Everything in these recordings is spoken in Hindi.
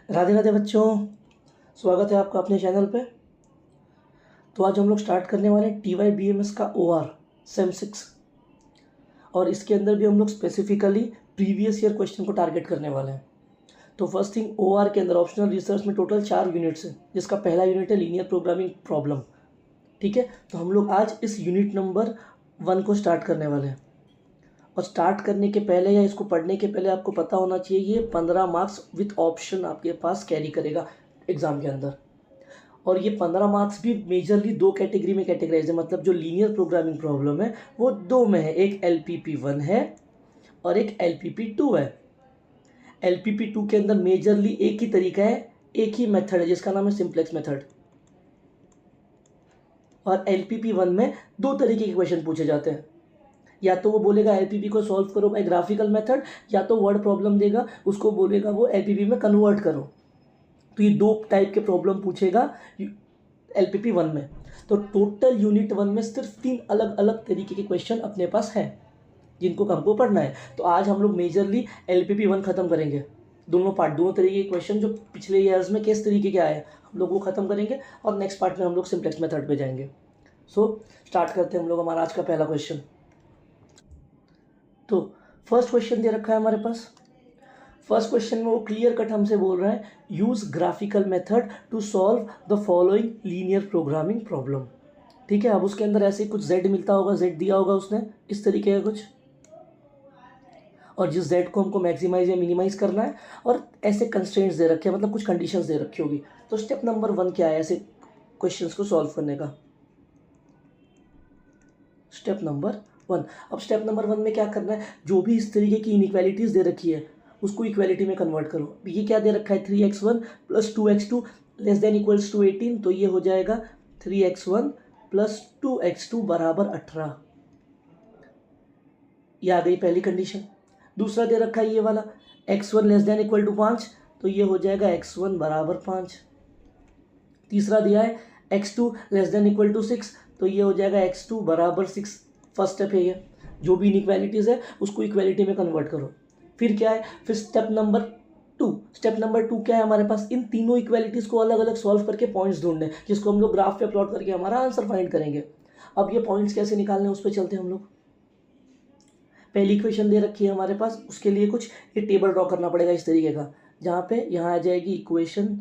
राधे राधे बच्चों, स्वागत है आपका अपने चैनल पे। तो आज हम लोग स्टार्ट करने वाले हैं TYBMS का OR सेम 6 और इसके अंदर भी हम लोग स्पेसिफिकली प्रीवियस ईयर क्वेश्चन को टारगेट करने वाले हैं। तो फर्स्ट थिंग, OR के अंदर ऑप्शनल रिसर्च में टोटल 4 यूनिट्स हैं, जिसका पहला यूनिट है लीनियर प्रोग्रामिंग प्रॉब्लम। ठीक है, तो हम लोग आज इस यूनिट नंबर 1 को स्टार्ट करने वाले हैं। और स्टार्ट करने के पहले या इसको पढ़ने के पहले आपको पता होना चाहिए ये 15 मार्क्स विथ ऑप्शन आपके पास कैरी करेगा एग्ज़ाम के अंदर। और ये 15 मार्क्स भी मेजरली दो कैटेगरी में कैटेगराइज है, मतलब जो लीनियर प्रोग्रामिंग प्रॉब्लम है वो दो में है, एक LPP1 है और एक LPP2 है। LPP2 के अंदर मेजरली एक ही तरीका है, एक ही मेथड है जिसका नाम है सिंप्लेक्स मेथड। और LPP1 में दो तरीके के क्वेश्चन पूछे जाते हैं, या तो वो बोलेगा LPP को सॉल्व करो बाय ग्राफिकल मेथड, या तो वर्ड प्रॉब्लम देगा उसको बोलेगा वो LPP में कन्वर्ट करो। तो ये दो टाइप के प्रॉब्लम पूछेगा LPP1 में। तो टोटल यूनिट 1 में सिर्फ 3 अलग अलग तरीके के क्वेश्चन अपने पास हैं जिनको हमको पढ़ना है। तो आज हम लोग मेजरली LPP1 ख़त्म करेंगे, दोनों पार्ट, दोनों तरीके के क्वेश्चन जो पिछले ईयर्स में किस तरीके के आए हैं हम लोग वो ख़त्म करेंगे और नेक्स्ट पार्ट में हम लोग सिंप्लेक्स मेथड पे जाएंगे। सो स्टार्ट करते हैं हम लोग हमारा आज का पहला क्वेश्चन। तो फर्स्ट क्वेश्चन दे रखा है हमारे पास। फर्स्ट क्वेश्चन में वो क्लियर कट हमसे बोल रहा है, use graphical method to solve the following linear programming problem. ठीक है, अब उसके अंदर ऐसे कुछ z मिलता होगा, z दिया होगा उसने इस तरीके का कुछ, और जिस z को हमको मैक्सिमाइज या मिनिमाइज करना है, और ऐसे कंस्ट्रेंट्स दे रखे हैं, मतलब कुछ कंडीशंस दे रखी होगी। तो स्टेप नंबर 1 क्या है ऐसे क्वेश्चंस को सॉल्व करने का? Step number 1। अब स्टेप नंबर 1 में क्या करना है, जो भी इस तरीके की इनइक्वालिटीज़ दे रखी है उसको इक्वालिटी में कन्वर्ट करो। ये क्या दे रखा है, 3x1 + 2x2 <= 18, तो ये हो जाएगा 3x1 + 2x2 = 18। ये आ गई पहली कंडीशन। दूसरा दे रखा है ये वाला, x1 <= 5, तो ये हो जाएगा x1 = 5। तीसरा दिया है x2 <= 6, तो ये हो जाएगा x2 = 6। फर्स्ट स्टेप है ये, जो भी इनइक्वालिटीज़ है उसको इक्वालिटी में कन्वर्ट करो। फिर क्या है, फिर स्टेप नंबर 2। स्टेप नंबर 2 क्या है हमारे पास, इन तीनों इक्वालिटीज़ को अलग अलग सॉल्व करके पॉइंट्स ढूंढने, जिसको हम लोग ग्राफ पे प्लॉट करके हमारा आंसर फाइंड करेंगे। अब ये पॉइंट्स कैसे निकालने हैं उस पर चलते हैं हम लोग। पहली इक्वेशन दे रखी है हमारे पास, उसके लिए कुछ ये टेबल ड्रॉ करना पड़ेगा इस तरीके का, जहाँ पे यहाँ आ जाएगी इक्वेशन,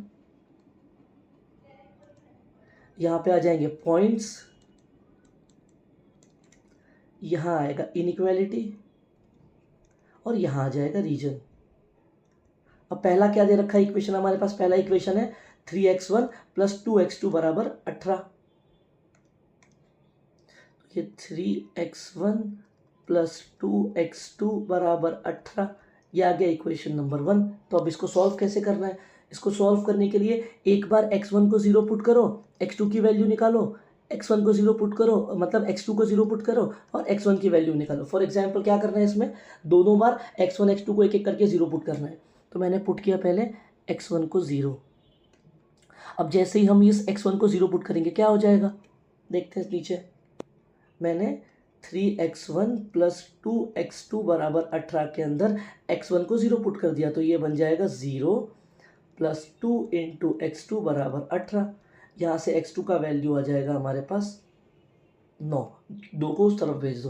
यहाँ पे आ जाएंगे पॉइंट्स, यहाँ आएगा इनइक्वालिटी और यहाँ आ जाएगा रीजन। अब पहला क्या दे रखा है इक्वेशन हमारे पास, पहला इक्वेशन है 3x1 + 2x2 = 18। ये 3x1 + 2x2 = 18, ये आ गया इक्वेशन नंबर 1। तो अब इसको सॉल्व कैसे करना है, इसको सॉल्व करने के लिए एक बार x1 को 0 पुट करो, x2 की वैल्यू निकालो, x1 को 0 पुट करो, मतलब x2 को 0 पुट करो और x1 की वैल्यू निकालो। फॉर एग्जांपल क्या करना है इसमें, दोनों बार x1 x2 को एक एक करके 0 पुट करना है। तो मैंने पुट किया पहले x1 को 0। अब जैसे ही हम इस x1 को 0 पुट करेंगे क्या हो जाएगा, देखते हैं नीचे। मैंने 3x1 + 2x2 = 18 के अंदर x1 को 0 पुट कर दिया, तो ये बन जाएगा 0 + 2 × x2 = 18। यहाँ से x2 का वैल्यू आ जाएगा हमारे पास 9, 2 को उस तरफ भेज दो,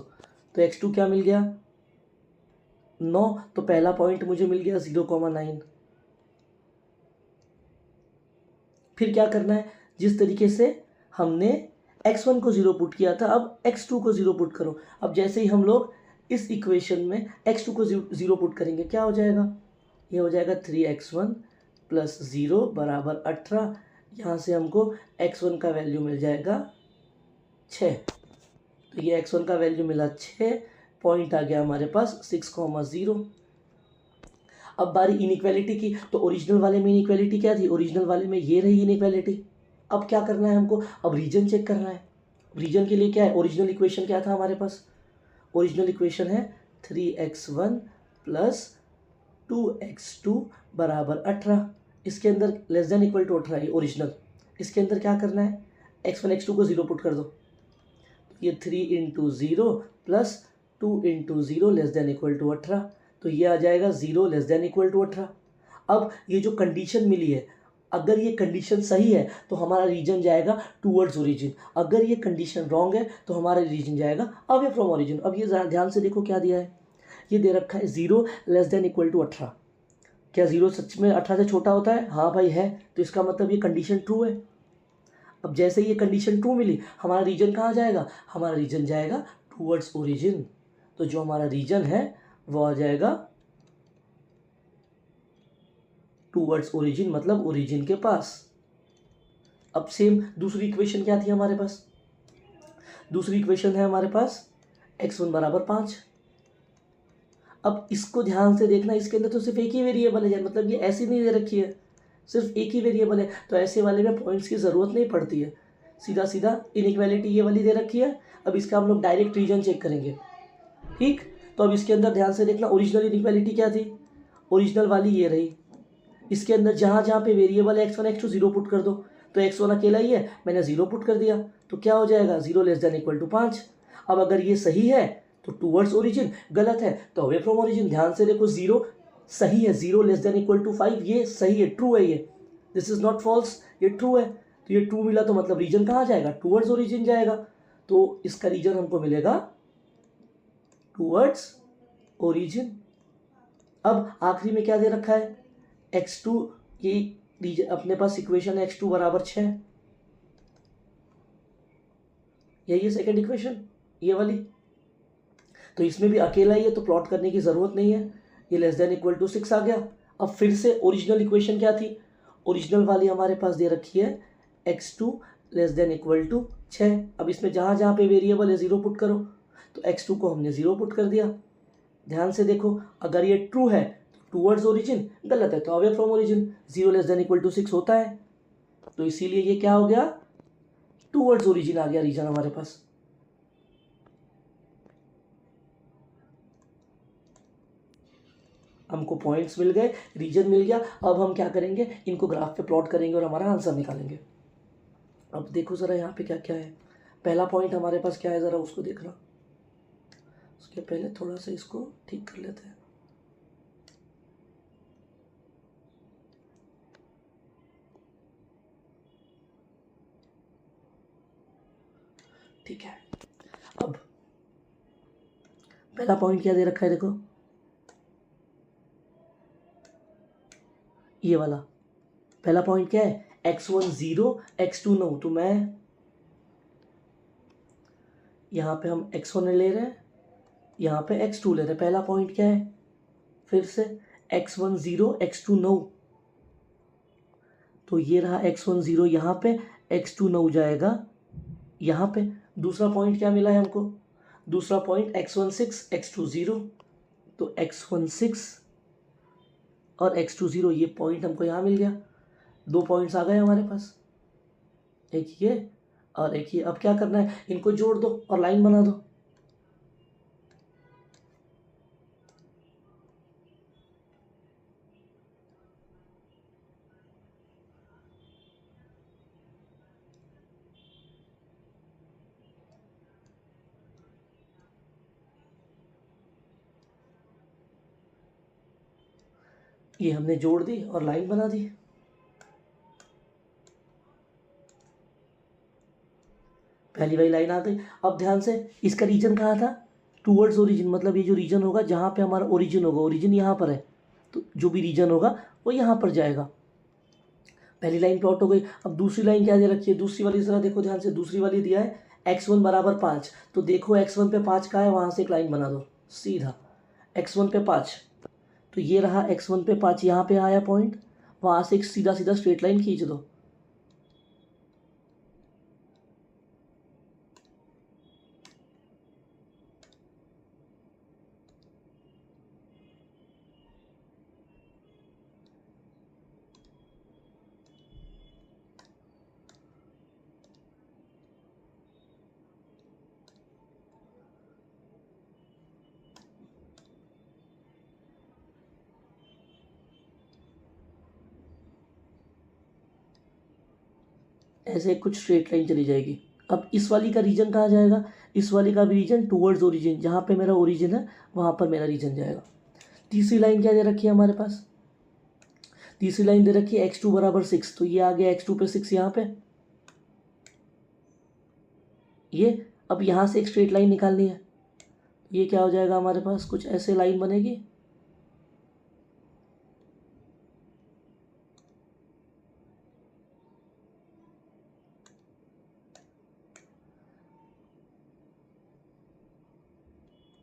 तो x2 क्या मिल गया 9। तो पहला पॉइंट मुझे मिल गया 0,9। फिर क्या करना है, जिस तरीके से हमने x1 को 0 पुट किया था, अब x2 को 0 पुट करो। अब जैसे ही हम लोग इस इक्वेशन में x2 को 0 पुट करेंगे क्या हो जाएगा, ये हो जाएगा 3x1 + 0 = 18। यहाँ से हमको x1 का वैल्यू मिल जाएगा 6, तो ये x1 का वैल्यू मिला 6, पॉइंट आ गया हमारे पास 6,0। अब बारी इनइक्वालिटी की, तो ओरिजिनल वाले में इनइक्वालिटी क्या थी, ओरिजिनल वाले में ये रही इनइक्वालिटी। अब क्या करना है हमको, अब रीजन चेक करना है। रीजन के लिए क्या है, ओरिजिनल इक्वेशन क्या था हमारे पास, ओरिजिनल इक्वेशन है 3x1 + 2x2 = 18। इसके अंदर <= 18 है ओरिजिनल। इसके अंदर क्या करना है, x1 x2 को 0 पुट कर दो, ये 3 × 0 + 2 × 0 <= 18, तो ये आ जाएगा 0 <= 18। अब ये जो कंडीशन मिली है, अगर ये कंडीशन सही है तो हमारा रीजन जाएगा टूवर्ड्स ओरिजिन, अगर ये कंडीशन रॉन्ग है तो हमारा रीजन जाएगा अवे फ्रॉम ओरिजिन। अब ये ध्यान से देखो क्या दिया है, ये दे रखा है 0 < 18। क्या 0 सच में 18 से छोटा होता है? हाँ भाई है, तो इसका मतलब ये कंडीशन ट्रू है। अब जैसे ये कंडीशन ट्रू मिली, हमारा रीजन कहाँ जाएगा? हमारा रीजन जाएगा टूवर्ड्स ओरिजिन। तो जो हमारा रीजन है वो आ जाएगा टूवर्ड्स ओरिजिन, मतलब ओरिजिन के पास। अब सेम दूसरी इक्वेशन क्या थी हमारे पास? दूसरी इक्वेशन है हमारे पास x1 = 5। अब इसको ध्यान से देखना, इसके अंदर तो सिर्फ एक ही वेरिएबल है, मतलब ये ऐसी नहीं दे रखी है, सिर्फ एक ही वेरिएबल है, तो ऐसे वाले में पॉइंट्स की ज़रूरत नहीं पड़ती है, सीधा सीधा इनइक्वालिटी ये वाली दे रखी है। अब इसका हम लोग डायरेक्ट रीजन चेक करेंगे, ठीक। तो अब इसके अंदर ध्यान से देखना, ओरिजिनल इनइक्वालिटी क्या थी? ओरिजिनल वाली ये रही। इसके अंदर जहाँ जहाँ पे वेरिएबल है x1 x2 0 पुट कर दो, तो x1 अकेला ही है, मैंने 0 पुट कर दिया, तो क्या हो जाएगा? 0 < 5। अब अगर ये सही है तो टूवर्ड्स ओरिजिन, गलत है तो अवे फ्रॉम ओरिजिन। ध्यान से देखो, 0 सही है, 0 < 5 ये सही है, ट्रू है, ये दिस इज नॉट फॉल्स, ये ट्रू है। तो ये ट्रू मिला तो मतलब रीजन कहाँ जाएगा? टूवर्ड्स ओरिजिन जाएगा। तो इसका रीजन हमको मिलेगा टूवर्ड्स ओरिजिन। अब आखिरी में क्या दे रखा है? x2, ये रीजन अपने पास इक्वेशन है x2 = 6, यही है सेकेंड इक्वेशन, ये वाली। तो इसमें भी अकेला ही है तो प्लॉट करने की ज़रूरत नहीं है, ये < 6 आ गया। अब फिर से ओरिजिनल इक्वेशन क्या थी? ओरिजिनल वाली हमारे पास दे रखी है x2 < 6। अब इसमें जहाँ जहाँ पे वेरिएबल है 0 पुट करो, तो x2 को हमने 0 पुट कर दिया। ध्यान से देखो, अगर ये ट्रू है तो टूवर्ड्स ओरिजिन, गलत है तो अवे फ्रॉम ओरिजिन। 0 < 6 होता है, तो इसीलिए ये क्या हो गया? टूवर्ड्स ओरिजिन आ गया रीजन हमारे पास। हमको पॉइंट्स मिल गए, रीजन मिल गया। अब हम क्या करेंगे? इनको ग्राफ पे प्लॉट करेंगे और हमारा आंसर निकालेंगे। अब देखो ज़रा यहाँ पे क्या क्या है। पहला पॉइंट हमारे पास क्या है, ज़रा उसको देखना। उसके पहले थोड़ा सा इसको ठीक कर लेते हैं। ठीक है, अब पहला पॉइंट क्या दे रखा है? देखो ये वाला पहला पॉइंट क्या है? x1 0 x2 9। तो मैं यहाँ पे हम x1 ले रहे हैं, यहाँ पे x2 ले रहे हैं। पहला पॉइंट क्या है? फिर से x1 0 x2 9, तो ये रहा x1 0 यहाँ पे, x2 9 जाएगा यहाँ पे। दूसरा पॉइंट क्या मिला है हमको? दूसरा पॉइंट x1 6 x2 0, तो x1 6 और x2 0, ये पॉइंट हमको यहाँ मिल गया। 2 पॉइंट्स आ गए हमारे पास, एक ये और एक ये। अब क्या करना है? इनको जोड़ दो और लाइन बना दो। ये हमने जोड़ दी और लाइन बना दी। पहली वाली लाइन आ गई। अब ध्यान से, इसका रीजन कहाँ था? टूवर्ड्स ओरिजिन, मतलब ये जो रीजन होगा जहाँ पे हमारा ओरिजिन होगा, ओरिजिन यहाँ पर है, तो जो भी रीजन होगा वो यहाँ पर जाएगा। पहली लाइन प्लॉट हो गई। अब दूसरी लाइन क्या दे रखी है? दूसरी वाली जरा देखो ध्यान से, दूसरी वाली दिया है x1 = 5। तो देखो x1 पे 5 का है, वहाँ से एक लाइन बना दो सीधा, x1 पे 5। तो ये रहा x1 पे 5, यहाँ पे आया पॉइंट, वहाँ से एक सीधा सीधा स्ट्रेट लाइन खींच दो। ऐसे कुछ स्ट्रेट लाइन चली जाएगी। अब इस वाली का रीजन कहाँ जाएगा? इस वाली का भी रीजन टूवर्ड्स ओरिजिन, जहाँ पे मेरा ओरिजिन है वहाँ पर मेरा रीजन जाएगा। तीसरी लाइन क्या दे रखी है हमारे पास? तीसरी लाइन दे रखी है x2 बराबर 6, तो ये आ गया x2 पे 6 यहाँ पे। ये अब यहाँ से एक स्ट्रेट लाइन निकालनी है, ये क्या हो जाएगा हमारे पास, कुछ ऐसे लाइन बनेगी।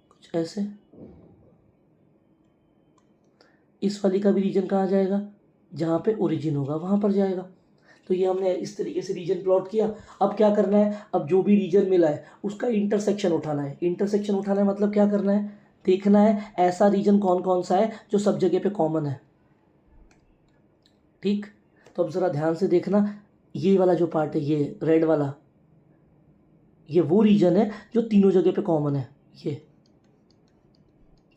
कुछ ऐसे, इस वाली का भी रीजन कहाँ जाएगा, जहाँ पे ओरिजिन होगा वहाँ पर जाएगा। तो ये हमने इस तरीके से रीजन प्लॉट किया। अब क्या करना है, अब जो भी रीजन मिला है उसका इंटरसेक्शन उठाना है। इंटरसेक्शन उठाना है मतलब क्या करना है, देखना है ऐसा रीजन कौन कौन सा है जो सब जगह पे कॉमन है। ठीक, तो अब ज़रा ध्यान से देखना, ये वाला जो पार्ट है, ये रेड वाला, ये वो रीजन है जो तीनों जगह पे कॉमन है। ये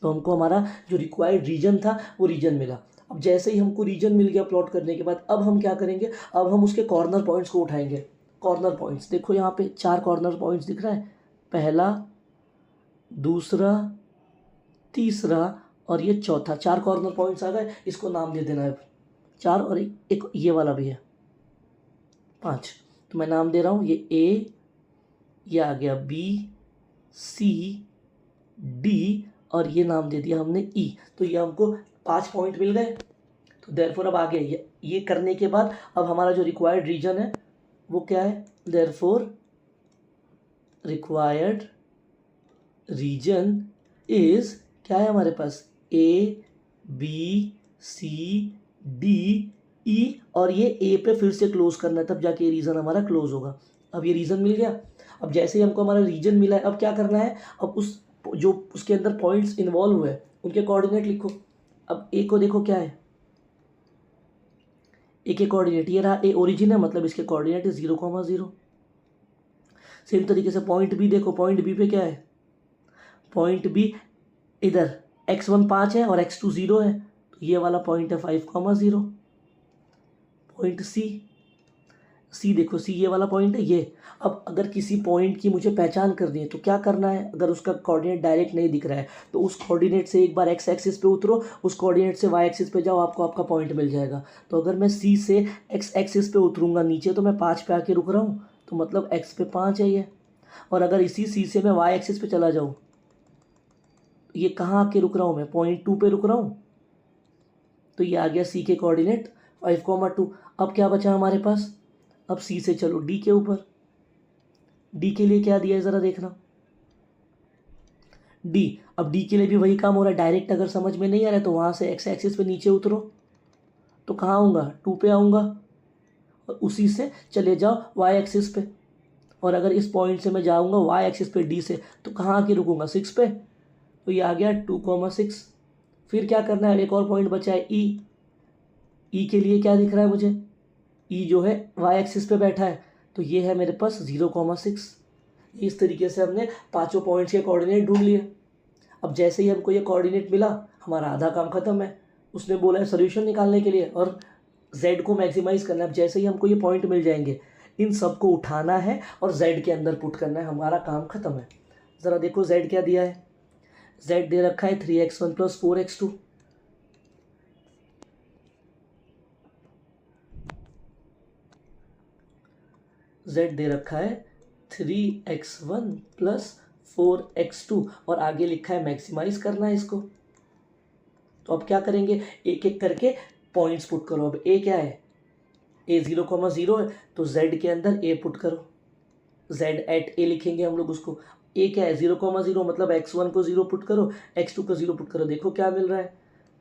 तो हमको हमारा जो रिक्वायर्ड रीजन था वो रीजन मिला। अब जैसे ही हमको रीजन मिल गया प्लॉट करने के बाद, अब हम क्या करेंगे, अब हम उसके कॉर्नर पॉइंट्स को उठाएंगे। कॉर्नर पॉइंट्स देखो यहाँ पे 4 कॉर्नर पॉइंट्स दिख रहा है, पहला, दूसरा, तीसरा और ये चौथा। 4 कॉर्नर पॉइंट्स आ गए, इसको नाम दे देना है 4, और एक ये वाला भी है 5। तो मैं नाम दे रहा हूँ, ये ए, ये आ गया बी, सी, डी और ये नाम दे दिया हमने ई। तो ये हमको 5 पॉइंट मिल गए। तो देयरफॉर अब आगे ये करने के बाद अब हमारा जो रिक्वायर्ड रीजन है वो क्या है, देयरफॉर रिक्वायर्ड रीजन इज क्या है हमारे पास, ए, बी, सी, डी, ई, और ये ए पे फिर से क्लोज करना है, तब जाके ये रीजन हमारा क्लोज होगा। अब ये रीजन मिल गया। अब जैसे ही हमको हमारा रीजन मिला है, अब क्या करना है, अब उस जो उसके अंदर पॉइंट्स इन्वॉल्व हुए उनके कोऑर्डिनेट लिखो। अब ए को देखो क्या है, ए के कोऑर्डिनेट ये रहा, ए ओरिजिन है मतलब इसके कोऑर्डिनेट है 0,0। सेम तरीके से पॉइंट बी देखो, पॉइंट बी पे क्या है, पॉइंट बी इधर x1 5 है और x2 0 है, तो ये वाला पॉइंट है 5,0। पॉइंट सी देखो, सी ये वाला पॉइंट है ये। अब अगर किसी पॉइंट की मुझे पहचान करनी है तो क्या करना है, अगर उसका कोऑर्डिनेट डायरेक्ट नहीं दिख रहा है तो उस कोऑर्डिनेट से एक बार एक्स एक्सिस पे उतरो, उस कोऑर्डिनेट से वाई एक्सिस पे जाओ, आपको आपका पॉइंट मिल जाएगा। तो अगर मैं सी से एक्स एक्सिस पे उतरूंगा नीचे, तो मैं 5 पे आके रुक रहा हूँ, तो मतलब एक्स पे 5 है ये। और अगर इसी सी से मैं वाई एक्सिस पे चला जाऊँ, ये कहाँ आके रुक रहा हूँ मैं, पॉइंट 2 पे रुक रहा हूँ, तो ये आ गया सी के कोऑर्डिनेट 5,2। अब क्या बचा हमारे पास, अब सी से चलो डी के ऊपर। डी के लिए क्या दिया है ज़रा देखना, डी। अब डी के लिए भी वही काम हो रहा है, डायरेक्ट अगर समझ में नहीं आ रहा है तो वहाँ से एक्स एक्सिस पे नीचे उतरो, तो कहाँ आऊँगा, 2 पे आऊँगा, और उसी से चले जाओ वाई एक्सिस पे। और अगर इस पॉइंट से मैं जाऊँगा वाई एक्सिस पे डी से, तो कहाँ आके रुकूँगा, 6 पे। तो ये आ गया 2,6। फिर क्या करना है, एक और पॉइंट बचा है ई। ई के लिए क्या दिख रहा है मुझे, ई जो है वाई एक्सिस पे बैठा है, तो ये है मेरे पास 0,6। इस तरीके से हमने पांचों पॉइंट्स के कोऑर्डिनेट ढूंढ लिए। अब जैसे ही हमको ये कोऑर्डिनेट मिला, हमारा आधा काम खत्म है। उसने बोला है सोल्यूशन निकालने के लिए और z को मैक्सिमाइज करना है। अब जैसे ही हमको ये पॉइंट मिल जाएंगे, इन सबको उठाना है और z के अंदर पुट करना है, हमारा काम खत्म है। ज़रा देखो z क्या दिया है, z दे रखा है 3x1 + 4x2। z दे रखा है 3x1 + 4x2 और आगे लिखा है मैक्सिमाइज करना है इसको। तो अब क्या करेंगे, एक एक करके पॉइंट्स पुट करो। अब ए क्या है, ए 0,0 है, तो z के अंदर ए पुट करो, z एट ए लिखेंगे हम लोग उसको। ए क्या है 0,0 मतलब x1 को 0 पुट करो, x2 को 0 पुट करो। देखो क्या मिल रहा है,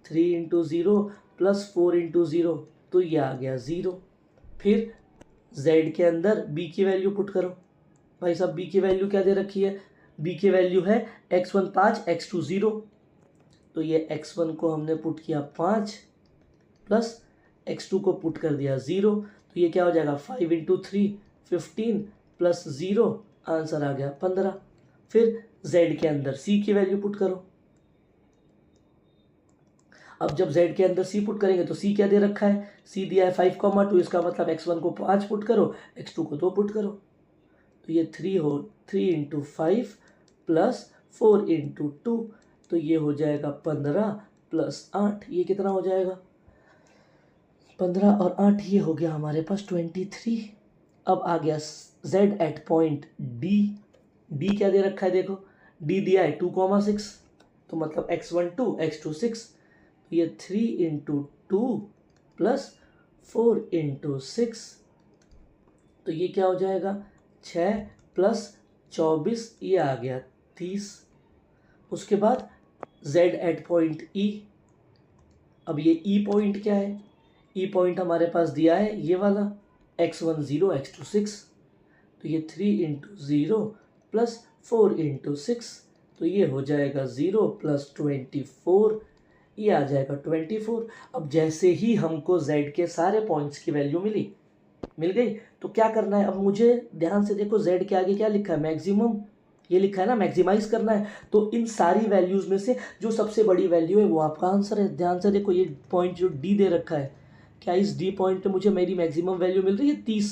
3 × 0 + 4 × 0, तो ये आ गया 0। फिर z के अंदर b की वैल्यू पुट करो। भाई साहब b की वैल्यू क्या दे रखी है, b की वैल्यू है x1 5 x2 0, तो ये x1 को हमने पुट किया 5 प्लस x2 को पुट कर दिया 0, तो ये क्या हो जाएगा 5 × 3 15 प्लस 0, आंसर आ गया 15। फिर z के अंदर c की वैल्यू पुट करो। अब जब z के अंदर c पुट करेंगे तो c क्या दे रखा है, c दिया है 5,2, इसका मतलब x1 को 5 पुट करो, x2 को 2 पुट करो, तो ये 3 × 5 + 4 × 2, तो ये हो जाएगा 15 + 8, ये कितना हो जाएगा, 15 और 8 ये हो गया हमारे पास 23। अब आ गया z एट पॉइंट डी क्या दे रखा है, देखो डी दिया है 2,6, तो मतलब x1 2 x2 6, तो ये 3 इंटू 2 प्लस 4 इंटू 6, तो ये क्या हो जाएगा 6 प्लस 24, ये आ गया 30। उसके बाद z एट पॉइंट ई, अब ये ई पॉइंट क्या है, ई पॉइंट हमारे पास दिया है ये वाला x1 0 x2 6, तो ये 3 इंटू 0 प्लस 4 इंटू 6, तो ये हो जाएगा 0 प्लस 24, ये आ जाएगा 24। अब जैसे ही हमको z के सारे पॉइंट्स की वैल्यू मिल गई, तो क्या करना है, अब मुझे ध्यान से देखो z के आगे क्या लिखा है, मैक्सिमम, ये लिखा है ना, मैक्सिमाइज करना है। तो इन सारी वैल्यूज़ में से जो सबसे बड़ी वैल्यू है वो आपका आंसर है। ध्यान से देखो, ये पॉइंट जो डी दे रखा है, क्या इस डी पॉइंट पे मुझे मेरी मैक्सिमम वैल्यू मिल रही है 30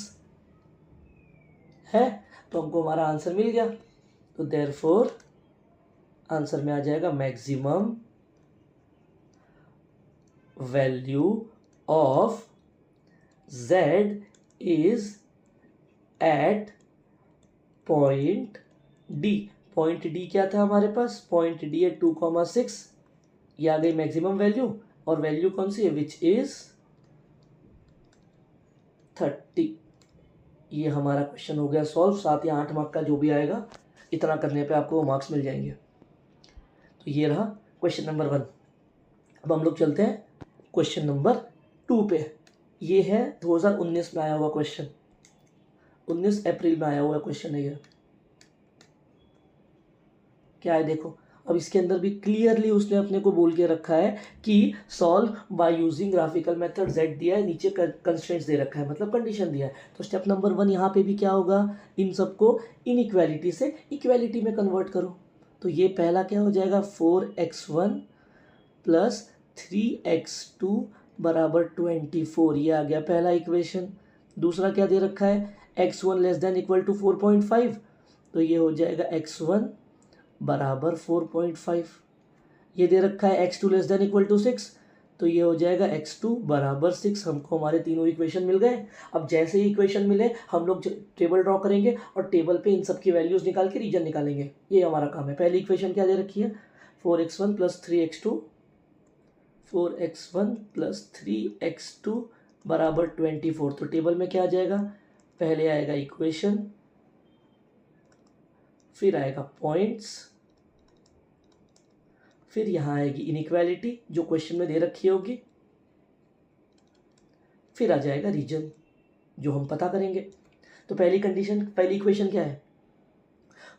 है, तो हमको हमारा आंसर मिल गया। तो देयरफॉर आंसर में आ जाएगा maximum value of z is at point D. Point D क्या था हमारे पास, पॉइंट डी है 2,6, ये आ गई मैक्सिमम वैल्यू, और वैल्यू कौन सी है, विच इज 30। ये हमारा क्वेश्चन हो गया सॉल्व। 7 या 8 मार्क का जो भी आएगा, इतना करने पे आपको मार्क्स मिल जाएंगे। तो ये रहा क्वेश्चन नंबर 1। अब हम लोग चलते हैं क्वेश्चन नंबर 2 पे। ये है 2019 में आया हुआ क्वेश्चन, 19 अप्रैल में आया हुआ क्वेश्चन है ये। क्या है देखो, अब इसके अंदर भी क्लियरली उसने अपने को बोल के रखा है कि solve by using graphical method, z दिया है, नीचे कंस्ट्रेंट्स दे रखा है, मतलब कंडीशन दिया है। तो स्टेप नंबर 1 यहाँ पे भी क्या होगा, इन सबको इनइक्वालिटी से इक्वालिटी में कन्वर्ट करो। तो ये पहला क्या हो जाएगा, 4x1 प्लस 3x2 बराबर 24, ये आ गया पहला इक्वेशन। दूसरा क्या दे रखा है, x1 less than equal to 4.5, तो ये हो जाएगा x1 बराबर 4.5। ये दे रखा है x2 less than equal to 6, तो ये हो जाएगा x2 बराबर 6। हमको हमारे तीनों इक्वेशन मिल गए। अब जैसे ही इक्वेशन मिले हम लोग टेबल ड्रॉ करेंगे और टेबल पे इन सब की वैल्यूज़ निकाल के रीजन निकालेंगे, ये हमारा काम है। पहली इक्वेशन क्या दे रखी है, 4x1 plus 3x2, 4x1 plus 3x2 बराबर 24। तो टेबल में क्या आ जाएगा, पहले आएगा इक्वेशन, फिर आएगा पॉइंट्स, फिर यहाँ आएगी इनइक्वालिटी जो क्वेश्चन में दे रखी होगी, फिर आ जाएगा रीजन जो हम पता करेंगे। तो पहली कंडीशन, पहली इक्वेशन क्या है,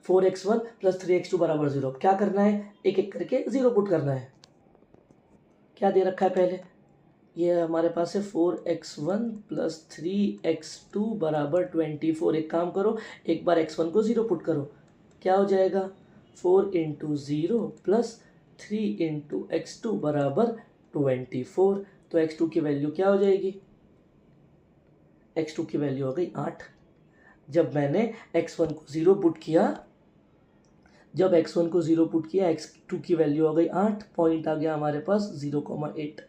4x1 प्लस 3x2 बराबर 0। क्या करना है, एक एक करके 0 पुट करना है। क्या दे रखा है पहले, ये हमारे पास है 4x1 प्लस 3x2 बराबर 24। एक काम करो, एक बार x1 को 0 पुट करो, क्या हो जाएगा 4 इंटू 0 प्लस 3 इंटू x2 बराबर 24। तो x2 की वैल्यू क्या हो जाएगी, x2 की वैल्यू हो गई 8। जब मैंने x1 को 0 पुट किया, जब x1 को 0 पुट किया, x2 की वैल्यू हो गई 8, पॉइंट आ गया हमारे पास 0,8।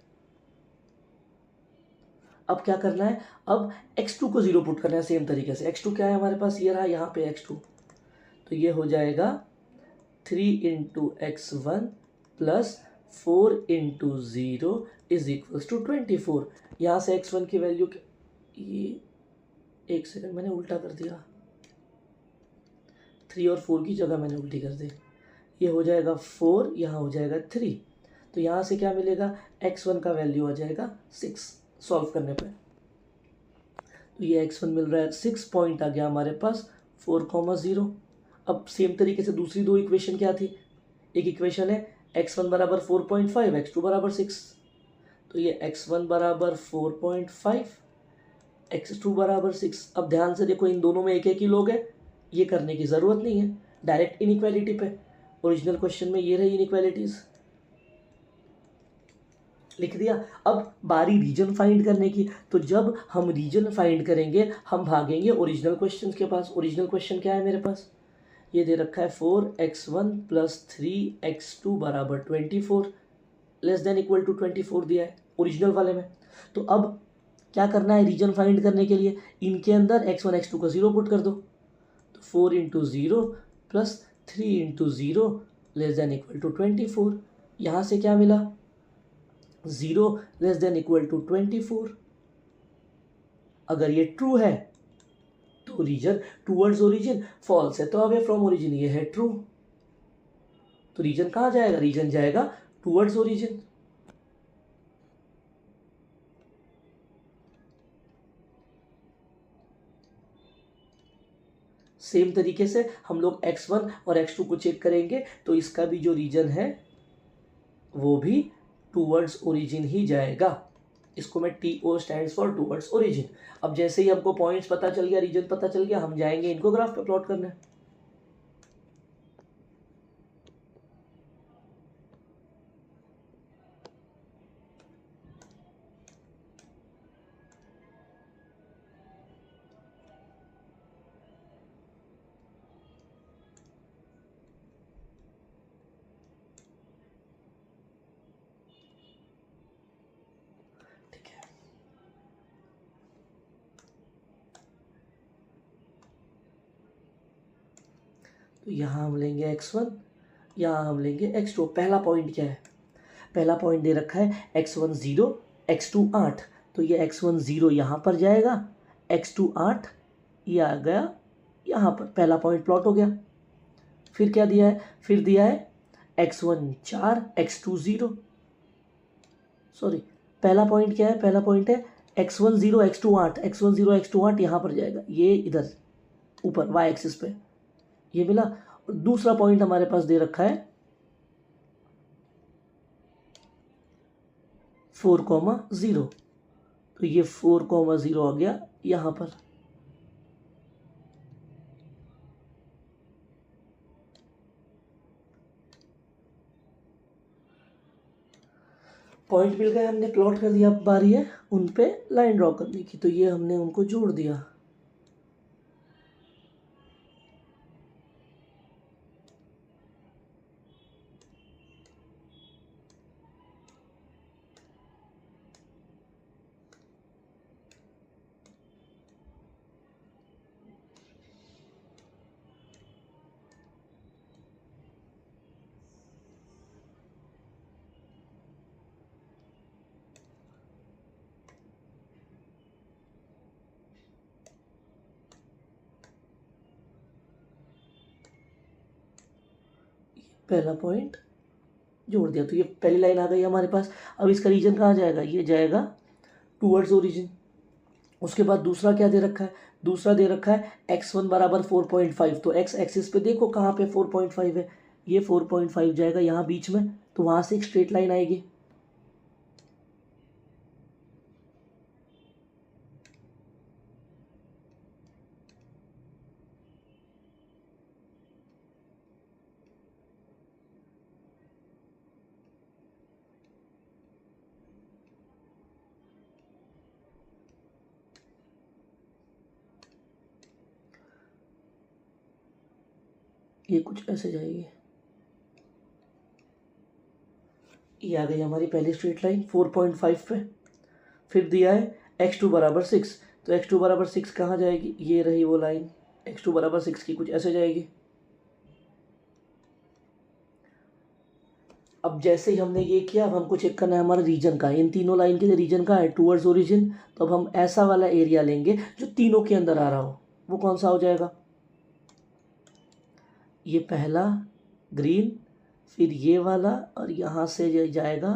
अब क्या करना है, अब x2 को 0 पुट करना है सेम तरीके से। x2 क्या है हमारे पास, ये रहा यहाँ पे x2, तो ये हो जाएगा 3 into x1 plus 4 into 0 is equals to 24। यहाँ से x1 की वैल्यू, ये एक सेकंड मैंने उल्टा कर दिया, 3 और 4 की जगह मैंने उल्टी कर दी। ये हो जाएगा 4, यहाँ हो जाएगा 3, तो यहाँ से क्या मिलेगा, x1 का वैल्यू आ जाएगा 6 सॉल्व करने पे। तो ये x1 मिल रहा है 6, पॉइंट आ गया हमारे पास 4,0। अब सेम तरीके से दूसरी दो इक्वेशन क्या थी, एक इक्वेशन है x1 बराबर 4.5, x2 बराबर 6, तो ये x1 बराबर 4.5, x2 बराबर 6। अब ध्यान से देखो, इन दोनों में एक एक ही लोग हैं, ये करने की ज़रूरत नहीं है, डायरेक्ट इनइक्वालिटी पे। ओरिजिनल क्वेश्चन में ये रही इनइक्वालिटीज़, लिख दिया। अब बारी रीजन फाइंड करने की, तो जब हम रीजन फाइंड करेंगे हम भागेंगे ओरिजिनल क्वेश्चन के पास। ओरिजिनल क्वेश्चन क्या है मेरे पास, ये दे रखा है 4x1 प्लस 3x2 बराबर 24, लेस देन इक्वल टू 24 दिया है ओरिजिनल वाले में। तो अब क्या करना है रीजन फाइंड करने के लिए, इनके अंदर x1 x2 का 0 पुट कर दो, तो 4 into 0 plus 3 into 0 less than equal to 24। यहाँ से क्या मिला 0 लेस देन इक्वल टू 24। अगर ये ट्रू है तो रीजन टूवर्ड्स ओरिजिन, फॉल्स है तो अवे फ्रॉम ओरिजिन, ये है ट्रू। तो रीजन कहाँ जाएगा, रीजन जाएगा टूवर्ड्स ओरिजिन। सेम तरीके से हम लोग x1 और x2 को चेक करेंगे, तो इसका भी जो रीजन है वो भी टूवर्ड्स ओरिजिन ही जाएगा। इसको मैं TO stands for towards origin. अब जैसे ही हमको पॉइंट्स पता चल गया, रीजन पता चल गया, हम जाएंगे इनको ग्राफ पे प्लॉट करने। तो यहाँ हम लेंगे x1, यहाँ हम लेंगे x2। पहला पॉइंट क्या है, पहला पॉइंट दे रखा है x1 0 x2 8, तो ये x1 0 यहाँ पर जाएगा, x2 8 ये आ गया यहाँ पर, पहला पॉइंट प्लॉट हो गया। फिर क्या दिया है, फिर दिया है x1 4 x2 0, सॉरी पहला पॉइंट क्या है, पहला पॉइंट है x1 0 x2 8, x1 0 x2 8 यहाँ पर जाएगा, ये इधर ऊपर y एक्सिस पे ये मिला। और दूसरा पॉइंट हमारे पास दे रखा है 4,0, तो ये 4,0 आ गया यहाँ पर। पॉइंट मिल गए, हमने प्लॉट कर दिया। अब बारी है उन पे लाइन ड्रॉ करने की, तो ये हमने उनको जोड़ दिया। पहला पॉइंट जोड़ दिया, तो ये पहली लाइन आ गई हमारे पास। अब इसका रीजन कहाँ जाएगा, ये जाएगा टूवर्ड्स ओरिजिन। उसके बाद दूसरा क्या दे रखा है, दूसरा दे रखा है x1 बराबर 4.5, तो x एक्सिस पे देखो कहाँ पे 4.5 है, ये 4.5 जाएगा यहाँ बीच में, तो वहाँ से एक स्ट्रेट लाइन आएगी। ये कुछ ऐसे जाएगी, ये आ गई हमारी पहली स्ट्रेट लाइन 4.5 पे। फिर दिया है x2 बराबर 6, तो x2 बराबर 6 कहाँ जाएगी, ये रही वो लाइन x2 बराबर 6 की, कुछ ऐसे जाएगी। अब जैसे ही हमने ये किया, अब हमको चेक करना है हमारा रीजन का, इन तीनों लाइन के रीजन का है टूवर्ड्स ओरिजिन। तो अब हम ऐसा वाला एरिया लेंगे जो तीनों के अंदर आ रहा हो, वो कौन सा हो जाएगा, ये पहला ग्रीन, फिर ये वाला, और यहाँ से जाएगा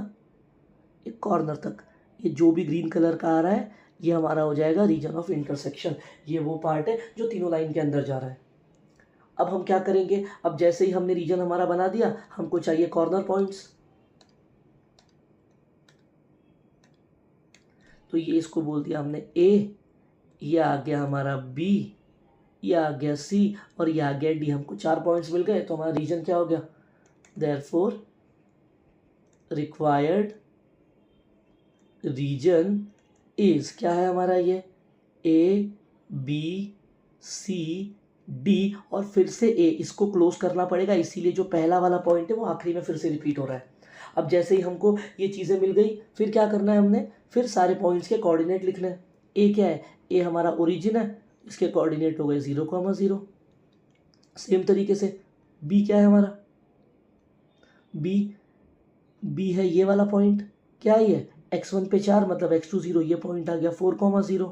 एक कॉर्नर तक, ये जो भी ग्रीन कलर का आ रहा है ये हमारा हो जाएगा रीजन ऑफ इंटरसेक्शन। ये वो पार्ट है जो तीनों लाइन के अंदर जा रहा है। अब हम क्या करेंगे, अब जैसे ही हमने रीजन हमारा बना दिया, हमको चाहिए कॉर्नर पॉइंट्स, तो ये इसको बोल दिया हमने A, ये आ गया हमारा B, ये आ गया C, और ये आ गया D। हमको 4 पॉइंट्स मिल गए, तो हमारा रीजन क्या हो गया, देयरफॉर रिक्वायर्ड रीजन इज, क्या है हमारा ये A B C D, और फिर से A, इसको क्लोज करना पड़ेगा, इसीलिए जो पहला वाला पॉइंट है वो आखिरी में फिर से रिपीट हो रहा है। अब जैसे ही हमको ये चीज़ें मिल गई, फिर क्या करना है हमने, फिर सारे पॉइंट्स के कोऑर्डिनेट लिखने हैं। ए क्या है, ए हमारा ओरिजिन है, इसके कोऑर्डिनेट हो गए 0,0। सेम तरीके से बी क्या है हमारा, बी है ये वाला पॉइंट, क्या है ये x1 पे 4 मतलब x2 0, ये पॉइंट आ गया 4,0।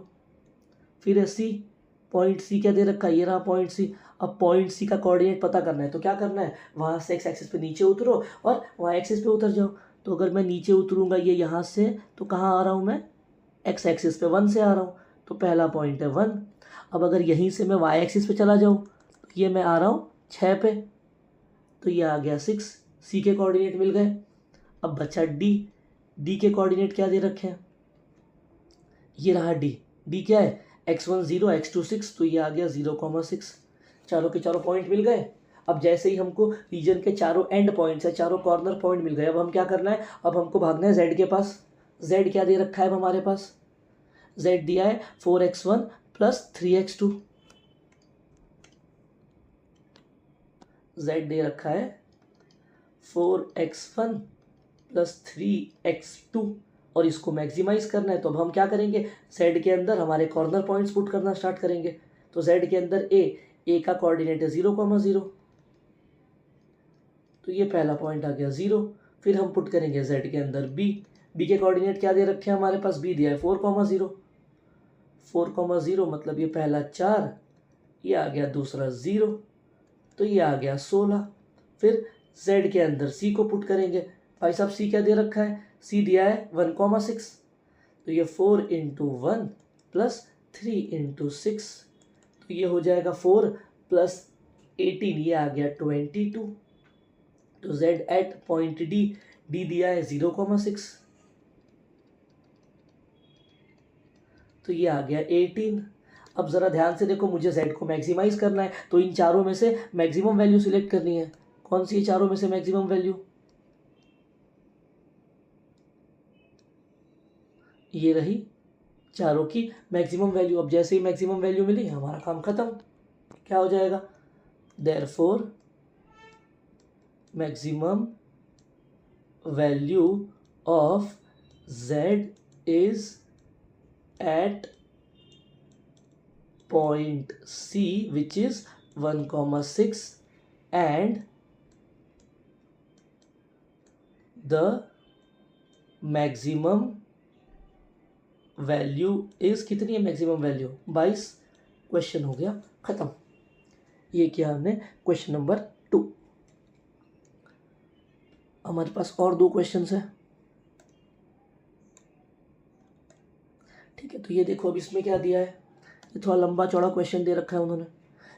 फिर है सी, पॉइंट सी क्या दे रखा है, ये रहा पॉइंट सी। अब पॉइंट सी का कोऑर्डिनेट पता करना है तो क्या करना है, वहाँ से एक्स एक्सिस पे नीचे उतरो और वहाँ एक्सिस पे उतर जाओ। तो अगर मैं नीचे उतरूँगा ये यहाँ से, तो कहाँ आ रहा हूँ मैं, एक्स एक्सिस पे 1 से आ रहा हूँ, तो पहला पॉइंट है 1। अब अगर यहीं से मैं वाई एक्सिस पे चला जाऊँ तो ये मैं आ रहा हूँ 6 पे, तो ये आ गया 6, सी के कोऑर्डिनेट मिल गए। अब बचा डी के कोऑर्डिनेट क्या दे रखे हैं, ये रहा डी क्या है, x1 0 x2 6, तो ये आ गया 0,6। चारों के चारों पॉइंट मिल गए। अब जैसे ही हमको रीजन के चारों एंड पॉइंट्स है, चारों कॉर्नर पॉइंट मिल गए, अब हम क्या करना है, अब हमको भागना है z के पास। z क्या दे रखा है अब हमारे पास, z दिया है 4x1 प्लस 3x2, z दे रखा है 4x1 प्लस 3x2 और इसको मैक्सिमाइज करना है। तो अब हम क्या करेंगे, z के अंदर हमारे कॉर्नर पॉइंट्स पुट करना स्टार्ट करेंगे। तो z के अंदर ए का कोऑर्डिनेट है 0,0, तो ये पहला पॉइंट आ गया 0। फिर हम पुट करेंगे z के अंदर बी के कोऑर्डिनेट क्या दे रखे हैं हमारे पास, बी दिया है 4,0, 4,0 मतलब ये पहला 4, ये आ गया दूसरा 0, तो ये आ गया 16। फिर z के अंदर c को पुट करेंगे। भाई साहब c क्या दे रखा है, c दिया है 1,6, तो ये 4 इंटू 1 प्लस 3 इंटू 6, तो ये हो जाएगा 4 प्लस 18, ये आ गया 22। तो z एट पॉइंट डी दिया है 0,6, तो ये आ गया 18। अब ज़रा ध्यान से देखो, मुझे z को मैक्सिमाइज करना है, तो इन चारों में से मैक्सिमम वैल्यू सिलेक्ट करनी है। कौन सी चारों में से मैक्सिमम वैल्यू, ये रही चारों की मैक्सिमम वैल्यू। अब जैसे ही मैक्सिमम वैल्यू मिली हमारा काम खत्म। क्या हो जाएगा, therefore maximum value of z is at point C which is 1,6 and the maximum value is कितनी है मैक्सिमम वैल्यू 22। क्वेश्चन हो गया खत्म। ये किया हमने क्वेश्चन नंबर 2। हमारे पास और 2 क्वेश्चन है, ठीक है। तो ये देखो अब इसमें क्या दिया है, ये थोड़ा लंबा चौड़ा क्वेश्चन दे रखा है उन्होंने।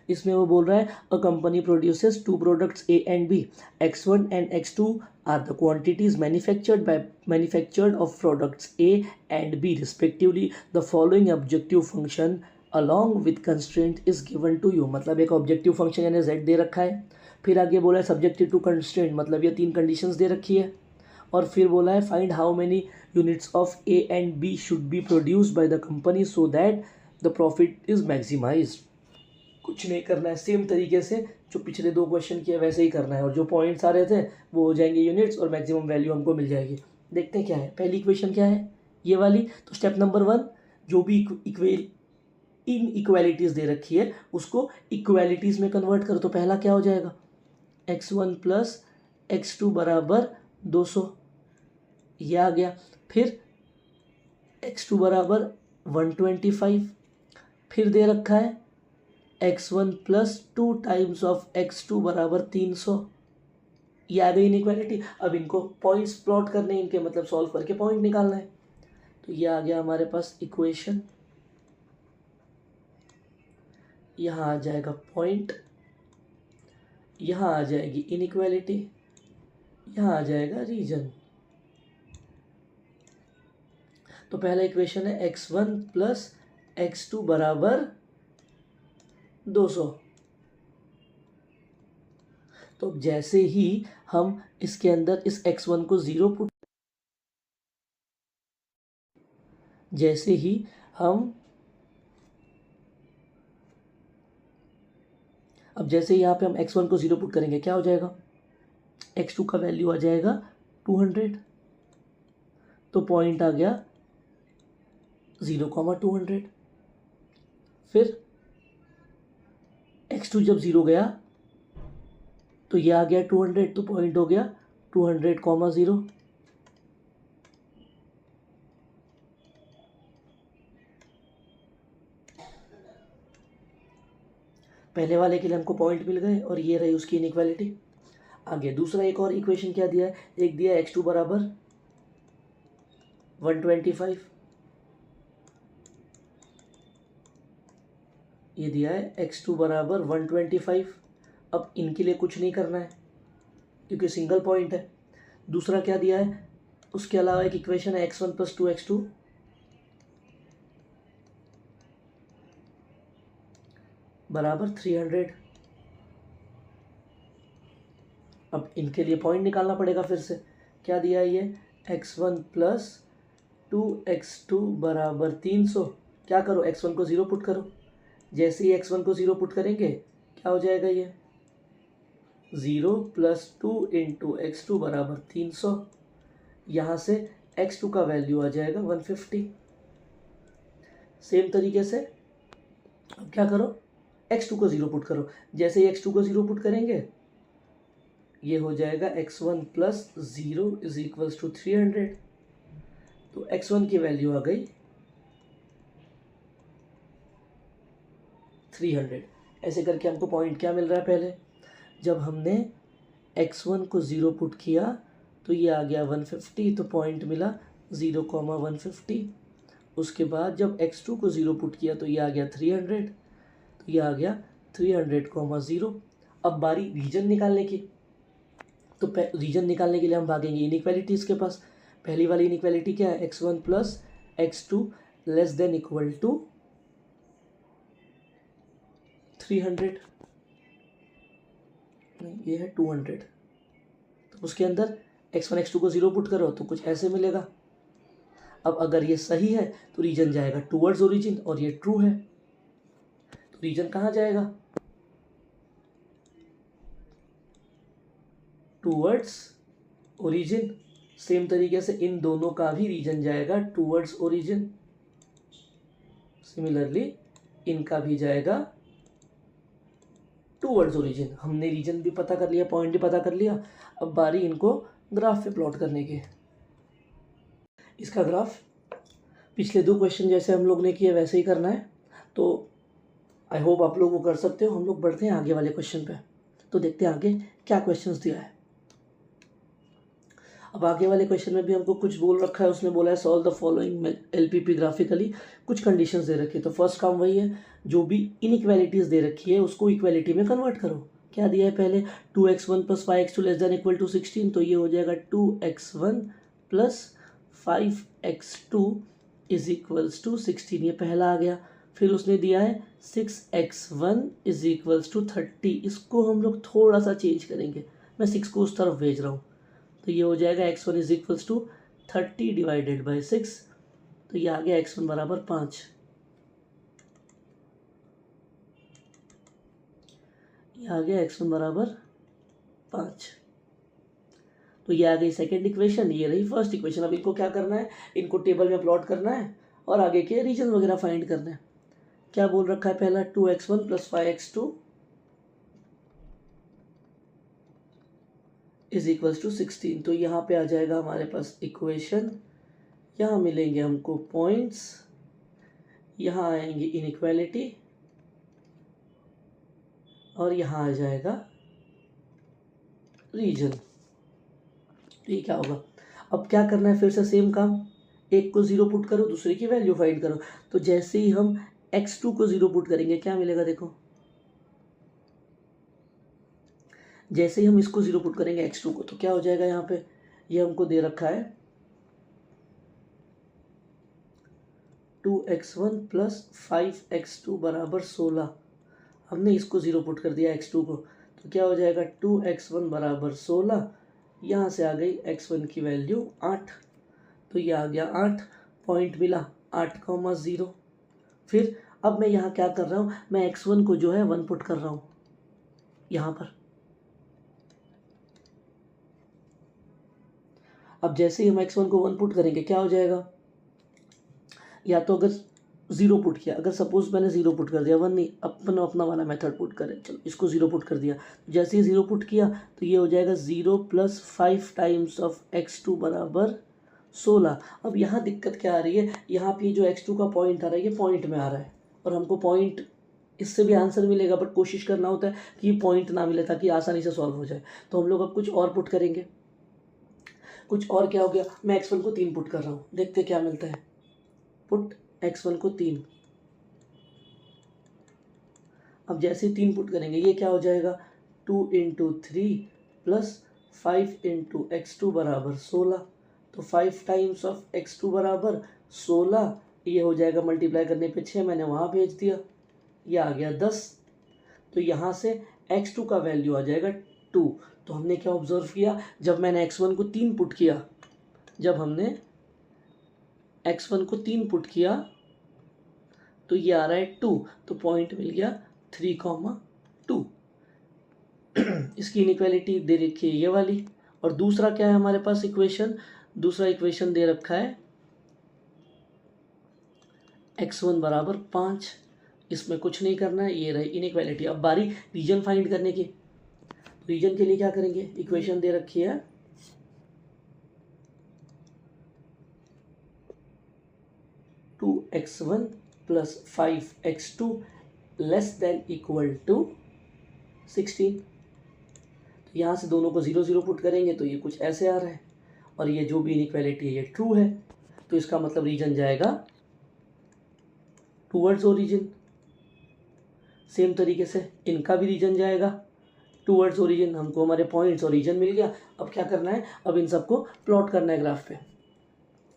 इसमें वो बोल रहा है a company produces 2 products A and B, x1 एंड x2 are the quantities manufactured of products A and B respectively, the following objective function along with constraint is given to you. मतलब एक ऑब्जेक्टिव फंक्शन यानी z दे रखा है, फिर आगे बोला है सब्जेक्टेड टू कंस्ट्रेंट, मतलब ये 3 कंडीशंस दे रखी है, और फिर बोला है find how many units of A and B should be produced by the company so that the profit is maximised. कुछ नहीं करना है, सेम तरीके से जो पिछले 2 क्वेश्चन किए वैसे ही करना है, और जो पॉइंट्स आ रहे थे वो हो जाएंगे यूनिट्स और मैक्सिमम वैल्यू हमको मिल जाएगी। देखते हैं क्या है। पहली इक्वेशन क्या है, ये वाली। तो स्टेप नंबर 1, जो भी इन इक्वालिटीज़ दे रखी है उसको इक्वालिटीज़ में कन्वर्ट करो। तो पहला क्या हो जाएगा, x1 प्लस x2 बराबर 200, ये आ गया। फिर x2 बराबर 125, फिर दे रखा है x1 plus 2 times of x2 बराबर 300, ये आ गई इनइक्वालिटी। अब इनको पॉइंट्स प्लॉट करने, इनके मतलब सॉल्व करके पॉइंट निकालना है। तो ये आ गया हमारे पास इक्वेशन, यहाँ आ जाएगा पॉइंट, यहाँ आ जाएगी इनइक्वालिटी, यहाँ आ जाएगा रीजन। तो पहला इक्वेशन है x1 प्लस x2 बराबर 200। तो जैसे ही हम इसके अंदर इस x1 को 0 पुट, जैसे ही हम अब जैसे यहाँ पे हम x1 को 0 पुट करेंगे क्या हो जाएगा, x2 का वैल्यू आ जाएगा 200, तो पॉइंट आ गया 0,200। फिर x2 जब 0 गया तो ये आ गया 200, तो पॉइंट हो गया 200,0। पहले वाले के लिए हमको पॉइंट मिल गए और ये रही उसकी इनइक्वालिटी। आगे दूसरा एक और इक्वेशन क्या दिया है, एक दिया x2 बराबर 125, ये दिया है x2 बराबर 125। अब इनके लिए कुछ नहीं करना है क्योंकि सिंगल पॉइंट है। दूसरा क्या दिया है, उसके अलावा एक इक्वेशन है x1 + 2x2 बराबर 300। अब इनके लिए पॉइंट निकालना पड़ेगा फिर से। क्या दिया है ये, x1 + 2x2 बराबर 300। क्या करो, x1 को 0 पुट करो। जैसे ही x1 को 0 पुट करेंगे क्या हो जाएगा, ये 0 + 2 × x2 बराबर 300। यहाँ से x2 का वैल्यू आ जाएगा 150। सेम तरीके से अब क्या करो, x2 को 0 पुट करो। जैसे ही x2 को 0 पुट करेंगे ये हो जाएगा x1 + 0 = 300। तो x1 की वैल्यू आ गई 300। ऐसे करके हमको पॉइंट क्या मिल रहा है, पहले जब हमने x1 को 0 पुट किया तो ये आ गया 150, तो पॉइंट मिला 0,150। उसके बाद जब x2 को 0 पुट किया तो ये आ गया 300, तो ये आ गया 300,0। अब बारी रीजन निकालने की। तो रीजन निकालने के लिए हम भागेंगे इनइक्वालिटीज़ के पास। पहली वाली इनइक्वालिटी क्या है, x1 + x2 <= 300, नहीं ये है 200। तो उसके अंदर x1 x2 को 0 पुट करो तो कुछ ऐसे मिलेगा। अब अगर ये सही है तो रीजन जाएगा टूवर्ड्स ओरिजिन, और ये ट्रू है तो रीजन कहाँ जाएगा, टूवर्ड्स ओरिजिन। सेम तरीके से इन दोनों का भी रीजन जाएगा टूवर्ड्स ओरिजिन। सिमिलरली इनका भी जाएगा टूवर्ड्स ओरिजिन। हमने रीजन भी पता कर लिया, पॉइंट भी पता कर लिया। अब बारी इनको ग्राफ पे प्लॉट करने की। इसका ग्राफ पिछले 2 क्वेश्चन जैसे हम लोग ने किए वैसे ही करना है। तो आई होप आप लोग वो कर सकते हो। हम लोग बढ़ते हैं आगे वाले क्वेश्चन पे। तो देखते हैं आगे क्या क्वेश्चंस दिया है। अब आगे वाले क्वेश्चन में भी हमको कुछ बोल रखा है। उसने बोला है solve the following LPP graphically. कुछ कंडीशंस दे रखी है। तो फर्स्ट काम वही है, जो भी इनइक्वालिटीज़ दे रखी है उसको इक्वालिटी में कन्वर्ट करो। क्या दिया है, पहले 2x1 + 5x2 <= 16, तो ये हो जाएगा 2x1 + 5x2 = 16। ये पहला आ गया। फिर उसने दिया है 6x1 = 30। इसको हम लोग थोड़ा सा चेंज करेंगे, मैं 6 को उस तरफ भेज रहा हूँ। तो ये हो जाएगा x1 = 30 / 6। तो ये आ गया x1 बराबर 5। ये आ गया x1 बराबर 5। तो ये आ गई सेकेंड इक्वेशन, ये रही फर्स्ट इक्वेशन। अब इनको क्या करना है, इनको टेबल में प्लॉट करना है और आगे के रीजन वगैरह फाइंड करना है। क्या बोल रखा है, पहला 2x1 + 5x2 = 16। तो यहाँ पे आ जाएगा हमारे पास इक्वेशन, यहाँ मिलेंगे हमको पॉइंट्स, यहाँ आएंगे इनइक्वालिटी और यहाँ आ जाएगा रीजन। तो ये क्या होगा, अब क्या करना है, फिर से सेम काम। एक को 0 पुट करो, दूसरे की वैल्यू फाइंड करो। तो जैसे ही हम x2 को 0 पुट करेंगे क्या मिलेगा, देखो जैसे ही हम इसको 0 पुट करेंगे x2 को, तो क्या हो जाएगा, यहाँ पे ये हमको दे रखा है 2x1 + 5x2 बराबर 16। हमने इसको 0 पुट कर दिया x2 को, तो क्या हो जाएगा 2x1 बराबर 16। यहाँ से आ गई x1 की वैल्यू 8, तो ये आ गया 8। पॉइंट मिला 8,0। फिर अब मैं यहाँ क्या कर रहा हूँ, मैं x1 को जो है 1 पुट कर रहा हूँ यहाँ पर। अब जैसे ही हम x1 को 1 पुट करेंगे क्या हो जाएगा, या तो अगर ज़ीरो पुट किया, अगर सपोज मैंने ज़ीरो पुट कर दिया, वन नहीं, अपना वाला मेथड पुट करें, चलो इसको ज़ीरो पुट कर दिया, जैसे ही ज़ीरो पुट किया तो ये हो जाएगा 0 + 5 टाइम्स ऑफ x2 बराबर 16। अब यहाँ दिक्कत क्या आ रही है, यहाँ पे जो x2 का पॉइंट आ रहा है ये पॉइंट में आ रहा है, और हमको पॉइंट इससे भी आंसर मिलेगा, बट कोशिश करना होता है कि ये पॉइंट ना मिले ताकि आसानी से सॉल्व हो जाए। तो हम लोग अब कुछ और पुट करेंगे। कुछ और क्या हो गया, मैं x1 को 3 पुट कर रहा हूँ, देखते क्या मिलता है। पुट x1 को 3। अब जैसे 3 पुट करेंगे ये क्या हो जाएगा, 2 × 3 + 5 × x2 बराबर 16। तो 5 टाइम्स ऑफ x2 बराबर 16, ये हो जाएगा मल्टीप्लाई करने पे 6, मैंने वहाँ भेज दिया, ये आ गया 10। तो यहाँ से x2 का वैल्यू आ जाएगा 2। तो हमने क्या ऑब्जर्व किया, जब मैंने x1 को 3 पुट किया, जब हमने x1 को 3 पुट किया तो ये आ रहा है 2, तो पॉइंट मिल गया 3,2। इसकी इनइक्वालिटी दे रखी है ये वाली। और दूसरा क्या है हमारे पास इक्वेशन, दूसरा इक्वेशन दे रखा है x1 बराबर 5। इसमें कुछ नहीं करना है, ये रही इनइक्वालिटी। अब बारी रीजन फाइंड करने की। रीजन के लिए क्या करेंगे, इक्वेशन दे रखी है 2x1 + 5x2 ≤ 16। तो यहाँ से दोनों को 0 0 पुट करेंगे तो ये कुछ ऐसे आ रहा है, और ये जो भी इनइक्वालिटी है ये ट्रू है, तो इसका मतलब रीजन जाएगा टूवर्ड्स ओरिजिन। सेम तरीके से इनका भी रीजन जाएगा टूवर्ड्स ओरिजिन। हमको हमारे पॉइंट्स और रीजन मिल गया। अब क्या करना है, अब इन सबको प्लॉट करना है ग्राफ पे।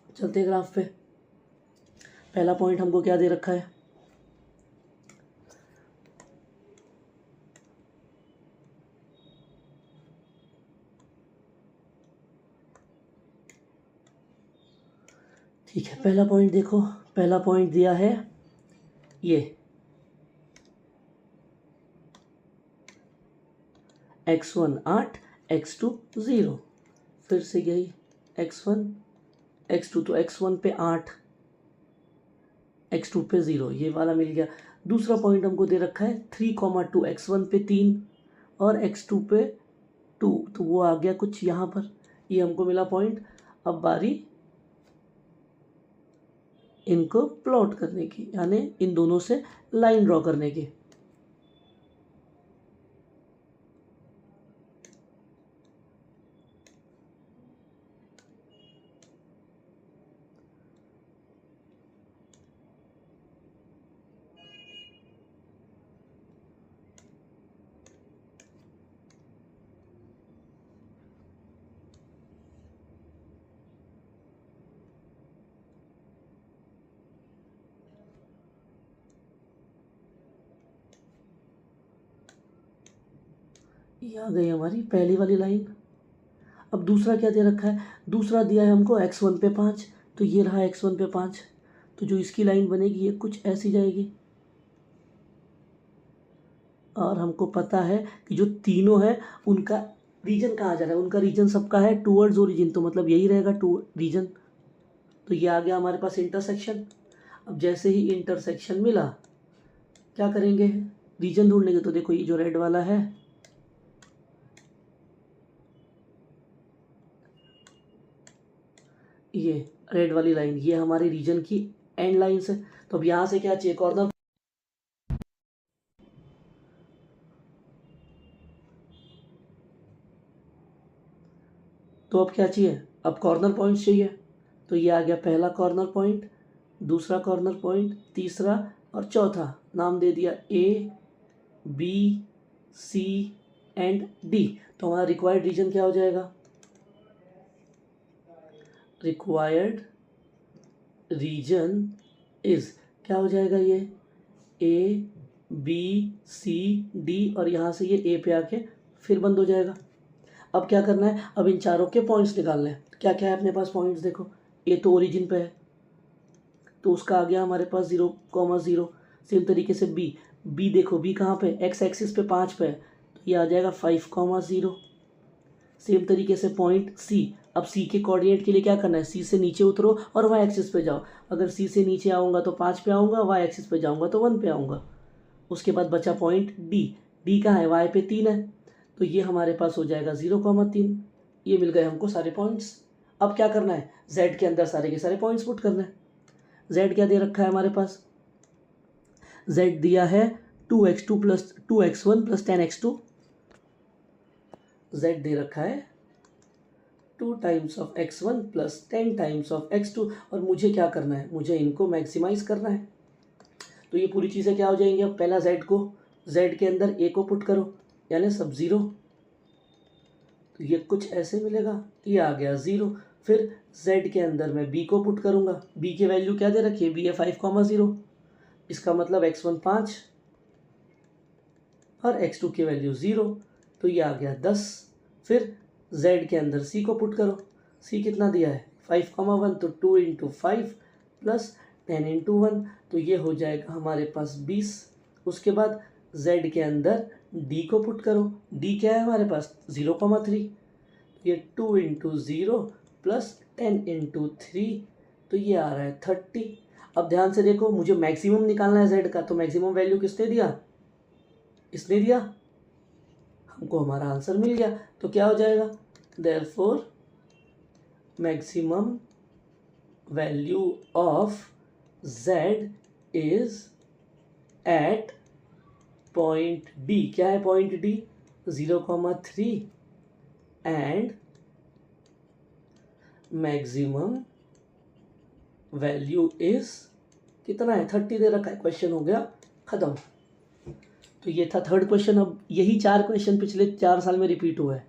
चलते हैं ग्राफ पे। पहला पॉइंट हमको क्या दे रखा है, ठीक है, पहला पॉइंट देखो, पहला पॉइंट दिया है ये x1 8, x2 0। फिर से यही x1 x2, तो x1 पे 8, x2 पे 0, ये वाला मिल गया। दूसरा पॉइंट हमको दे रखा है 3,2, x1 पे 3 और x2 पे 2, तो वो आ गया कुछ यहाँ पर, ये हमको मिला पॉइंट। अब बारी इनको प्लॉट करने की, यानी इन दोनों से लाइन ड्रॉ करने की। ये आ गई हमारी पहली वाली लाइन। अब दूसरा क्या दे रखा है, दूसरा दिया है हमको x1 पे 5, तो ये रहा x1 पे 5, तो जो इसकी लाइन बनेगी ये कुछ ऐसी जाएगी। और हमको पता है कि जो तीनों है उनका रीजन कहाँ जा रहा है, उनका रीजन सबका है टूवर्ड्स ओरिजिन, तो मतलब यही रहेगा टू रीजन। तो ये आ गया हमारे पास इंटरसेक्शन। अब जैसे ही इंटरसेक्शन मिला क्या करेंगे, रीजन ढूंढने के। तो देखो ये जो रेड वाला है, ये रेड वाली लाइन, ये हमारे रीजन की एंड लाइंस है। तो अब यहाँ से क्या चाहिए, कॉर्नर। तो अब क्या चाहिए, अब कॉर्नर पॉइंट चाहिए। तो ये आ गया पहला कॉर्नर पॉइंट, दूसरा कॉर्नर पॉइंट, तीसरा और चौथा। नाम दे दिया A, B, C and D। तो हमारा रिक्वायर्ड रीजन क्या हो जाएगा, रिक्वायर्ड रीजन इज, क्या हो जाएगा ये A, B, C, D, और यहाँ से ये A पे आके फिर बंद हो जाएगा। अब क्या करना है, अब इन चारों के पॉइंट्स निकालने हैं। क्या क्या है अपने पास पॉइंट्स, देखो A तो ओरिजिन पे है, तो उसका आ गया हमारे पास 0,0। सेम तरीके से B देखो, B कहाँ पे, x एक्सिस पे 5 पे है, तो ये आ जाएगा 5,0। सेम तरीके से पॉइंट C, अब सी के कोऑर्डिनेट के लिए क्या करना है, सी से नीचे उतरो और वाई एक्सिस पे जाओ। अगर सी से नीचे आऊँगा तो 5 पे आऊँगा, वाई एक्सिस पे जाऊँगा तो 1 पे आऊँगा। उसके बाद बचा पॉइंट डी, डी कहाँ है, वाई पे 3 है, तो ये हमारे पास हो जाएगा 0,3। ये मिल गए हमको सारे पॉइंट्स। अब क्या करना है, जेड के अंदर सारे के सारे पॉइंट्स पुट करना है। जेड क्या दे रखा है हमारे पास, जेड दिया है 2x2 plus 2x1 plus 10x2। Z दे रखा है 2 times of x1 plus 10 times of x2, और मुझे क्या करना है, मुझे इनको मैक्सिमाइज करना है। तो ये पूरी चीज़ें क्या हो जाएंगी, अब पहला z को, z के अंदर a को पुट करो यानी सब 0, तो ये कुछ ऐसे मिलेगा, ये आ गया 0। फिर z के अंदर मैं b को पुट करूँगा, b की वैल्यू क्या दे रखी है, b है 5,0, इसका मतलब x1 5 और x2 की वैल्यू 0, तो ये आ गया 10। फिर z के अंदर c को पुट करो, c कितना दिया है 5,1, तो 2 इंटू 5 प्लस 10 इंटू 1, तो ये हो जाएगा हमारे पास 20। उसके बाद z के अंदर d को पुट करो, d क्या है हमारे पास 0,3, ये 2 इंटू 0 प्लस 10 इंटू 3, तो ये आ रहा है 30। अब ध्यान से देखो, मुझे मैक्सिमम निकालना है z का, तो मैक्सिमम वैल्यू किसने दिया, इसने दिया, हमको हमारा आंसर मिल गया। तो क्या हो जाएगा, therefore maximum value of z is at point D, क्या है point D 0,3 and maximum value is कितना है 30 दे रखा है, क्वेश्चन हो गया खत्म। तो ये था थर्ड क्वेश्चन। अब यही 4 क्वेश्चन पिछले 4 साल में रिपीट हुआ है,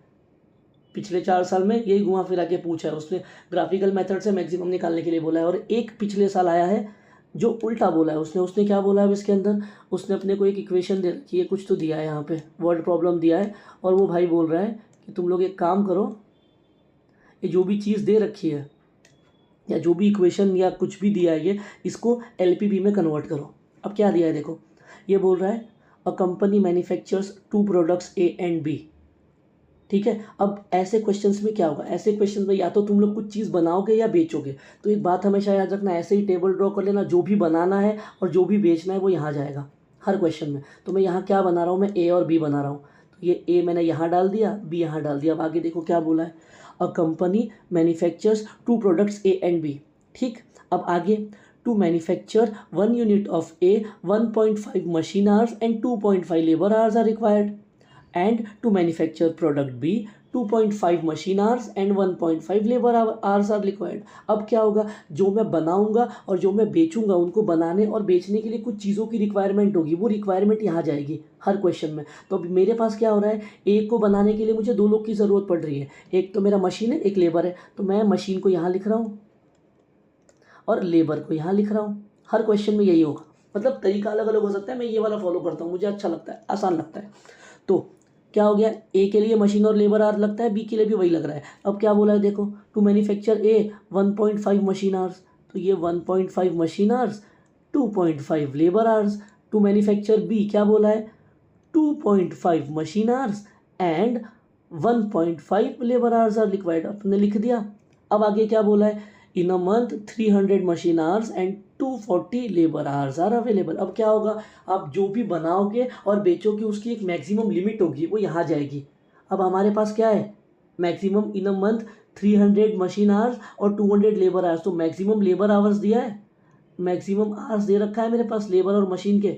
पिछले 4 साल में यही घुमा फिरा के पूछा है, उसने ग्राफिकल मेथड से मैक्सिमम निकालने के लिए बोला है। और एक पिछले साल आया है जो उल्टा बोला है, उसने क्या बोला है इसके अंदर, उसने अपने को एक इक्वेशन दे रखी है, कुछ तो दिया है यहाँ पे वर्ड प्रॉब्लम दिया है, और वो भाई बोल रहा है कि तुम लोग एक काम करो, ये जो भी चीज़ दे रखी है या जो भी इक्वेशन या कुछ भी दिया है, ये इसको LPB में कन्वर्ट करो। अब क्या दिया है देखो, ये बोल रहा है a company manufactures 2 products A and B, ठीक है। अब ऐसे क्वेश्चंस में क्या होगा, ऐसे क्वेश्चंस में या तो तुम लोग कुछ चीज़ बनाओगे या बेचोगे, तो एक बात हमेशा याद रखना, ऐसे ही टेबल ड्रॉ कर लेना, जो भी बनाना है और जो भी बेचना है वो यहाँ जाएगा हर क्वेश्चन में। तो मैं यहाँ क्या बना रहा हूँ, मैं A और B बना रहा हूँ, तो ये A मैंने यहाँ डाल दिया, B यहाँ डाल दिया। अब आगे देखो क्या बोला है, a company manufactures 2 products A and B, ठीक। अब आगे to manufacture 1 unit of A 1.5 machine hours and 2.5 labour hours are required, and to manufacture product B 2.5 machine hours and 1.5 labour hours are required. अब क्या होगा, जो मैं बनाऊंगा और जो मैं बेचूंगा, उनको बनाने और बेचने के लिए कुछ चीज़ों की रिक्वायरमेंट होगी, वो रिक्वायरमेंट यहाँ जाएगी हर क्वेश्चन में। तो अब मेरे पास क्या हो रहा है, एक को बनाने के लिए मुझे 2 लोग की ज़रूरत पड़ रही है, एक तो मेरा मशीन है, एक लेबर है, तो मैं मशीन को यहाँ लिख रहा हूँ और लेबर को यहाँ लिख रहा हूँ। हर क्वेश्चन में यही होगा, मतलब तरीका अलग अलग हो सकता है, मैं ये वाला फॉलो करता हूँ, मुझे अच्छा लगता है, आसान लगता है। तो क्या हो गया, ए के लिए मशीन और लेबर आवर लगता है, बी के लिए भी वही लग रहा है। अब क्या बोला है देखो, to manufacture A 1.5 machine hours, तो ये 1.5 machine hours 2.5 labour hours. To manufacture B क्या बोला है, 2.5 machine hours and 1.5 labour hours are required, आपने लिख दिया। अब आगे क्या बोला है, in a month 300 machine hours and 240 labour hours are available. अब क्या होगा, आप जो भी बनाओगे और बेचोगे उसकी एक मैक्सिमम लिमिट होगी, वो यहाँ जाएगी। अब हमारे पास क्या है, maximum in a month 300 machine hours और 200 लेबर आवर्स, तो मैक्सिमम लेबर आवर्स दिया है, मैक्सिमम आवर्स दे रखा है मेरे पास लेबर और मशीन के।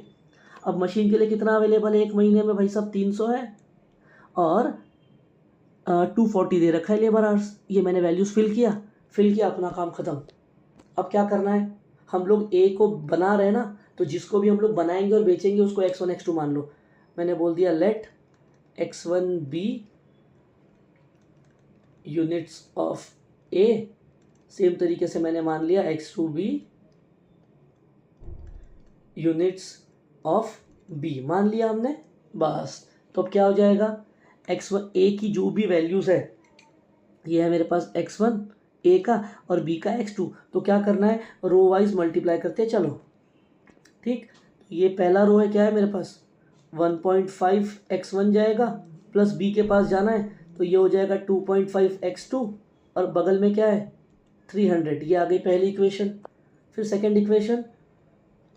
अब मशीन के लिए कितना अवेलेबल है एक महीने में, भाई साहब 300 है, और 240 दे रखा है लेबर आवर्स। ये मैंने वैल्यूज़ फिल किया, अपना काम ख़त्म। अब क्या करना है, हम लोग ए को बना रहे हैं ना, तो जिसको भी हम लोग बनाएंगे और बेचेंगे उसको x1 x2 मान लो। मैंने बोल दिया let x1 be units of A, same तरीके से मैंने मान लिया x2 B units of B, मान लिया हमने, बस। तो अब क्या हो जाएगा, x1 ए की जो भी वैल्यूज़ है, ये है मेरे पास x1 ए का और बी का x2, तो क्या करना है, रो वाइज मल्टीप्लाई करते चलो, ठीक। ये पहला रो है, क्या है मेरे पास 1.5 x1 जाएगा, प्लस बी के पास जाना है, तो ये हो जाएगा 2.5 x2, और बगल में क्या है 300, ये आ गई पहली इक्वेशन। फिर second equation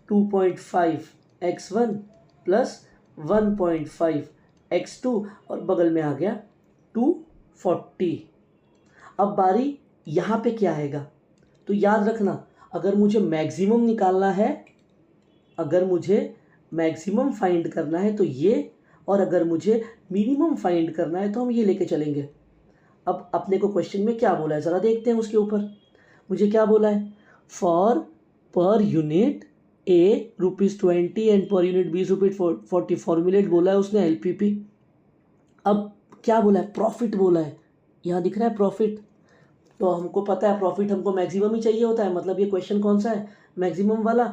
2.5x1 plus 1.5x2 और बगल में आ गया 240। अब बारी यहाँ पे क्या आएगा, तो याद रखना अगर मुझे मैक्सिमम निकालना है, अगर मुझे मैक्सिमम फाइंड करना है तो ये, और अगर मुझे मिनिमम फाइंड करना है तो हम ये लेके चलेंगे। अब अपने को क्वेश्चन में क्या बोला है ज़रा देखते हैं उसके ऊपर। मुझे क्या बोला है, for per unit A ₹20 and per unit ₹20.40 formulate बोला है उसने LPP। अब क्या बोला है, प्रॉफिट बोला है, यहाँ दिख रहा है प्रॉफिट। तो हमको पता है प्रॉफिट हमको मैक्सिमम ही चाहिए होता है, मतलब ये क्वेश्चन कौन सा है, मैक्सिमम वाला।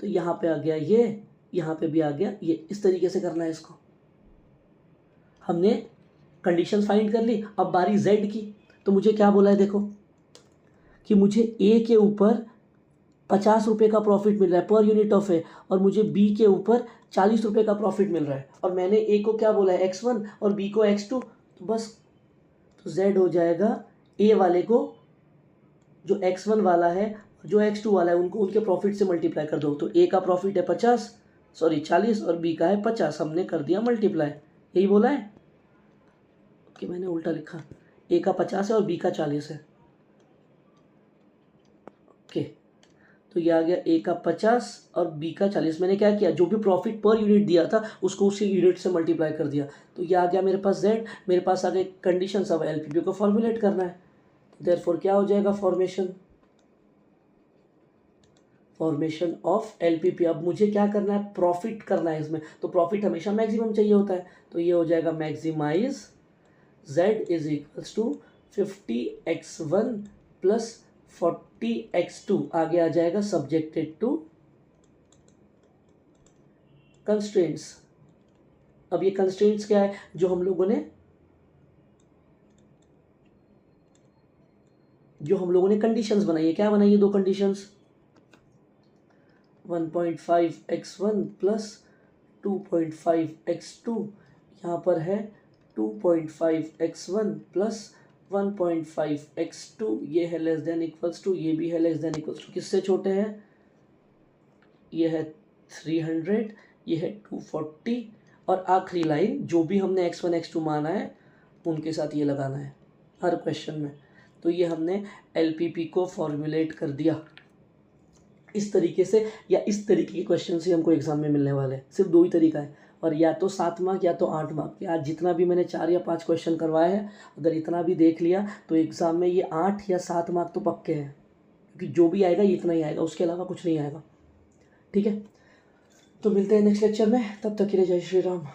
तो यहाँ पे आ गया ये, यहाँ पे भी आ गया ये, इस तरीके से करना है इसको। हमने कंडीशन फाइंड कर ली। अब बारी Z की, तो मुझे क्या बोला है देखो कि मुझे A के ऊपर 50 रुपये का प्रॉफिट मिल रहा है पर यूनिट ऑफ ए, और मुझे B के ऊपर 40 रुपये का प्रॉफिट मिल रहा है, और मैंने A को क्या बोला है X1 और B को X2। तो बस तो Z हो जाएगा A वाले को, जो X1 वाला है जो X2 वाला है, उनको उनके प्रॉफिट से मल्टीप्लाई कर दो। तो A का प्रॉफिट है 40 और B का है 50, हमने कर दिया मल्टीप्लाई, यही बोला है कि मैंने उल्टा लिखा, A का 50 है और B का 40 है। ओके, तो ये आ गया A का 50 और B का 40। मैंने क्या किया, जो भी प्रॉफिट पर यूनिट दिया था उसको उसी यूनिट से मल्टीप्लाई कर दिया। तो ये आ गया मेरे पास Z, मेरे पास आ गए कंडीशन। अब LPP को फॉर्मुलेट करना है, देयरफॉर क्या हो जाएगा, फॉर्मेशन ऑफ LPP। अब मुझे क्या करना है, प्रॉफिट करना है इसमें, तो प्रॉफिट हमेशा मैक्सिमम चाहिए होता है। तो ये हो जाएगा maximise Z is equals to 50x1 plus 40x2, आगे आ जाएगा सब्जेक्टेड टू कंस्ट्रेंट्स। अब ये कंस्ट्रेंट्स क्या है, जो हम लोगों ने कंडीशंस बनाई है। क्या बनाई है, दो कंडीशंस, 1.5x1 प्लस 2.5x2, यहाँ पर है 2.5x1 प्लस 1.5x2, ये है लेस देन इक्वल्स टू, ये भी है लेस देन इक्वल्स टू, किससे छोटे हैं, ये है 300, ये है 240, और आखिरी लाइन जो भी हमने x1 x2 माना है उनके साथ ये लगाना है हर क्वेश्चन में। तो ये हमने LPP को फॉर्मुलेट कर दिया इस तरीके से, या इस तरीके के क्वेश्चन से हमको एग्जाम में मिलने वाले हैं। सिर्फ दो ही तरीका है, और या तो 7 मार्क या तो 8 मार्क। या जितना भी मैंने 4 या 5 क्वेश्चन करवाए हैं, अगर इतना भी देख लिया तो एग्ज़ाम में ये 8 या 7 मार्क तो पक्के हैं, क्योंकि जो भी आएगा इतना ही आएगा, उसके अलावा कुछ नहीं आएगा। ठीक है, तो मिलते हैं नेक्स्ट लेक्चर में, तब तक के लिए जय श्री राम।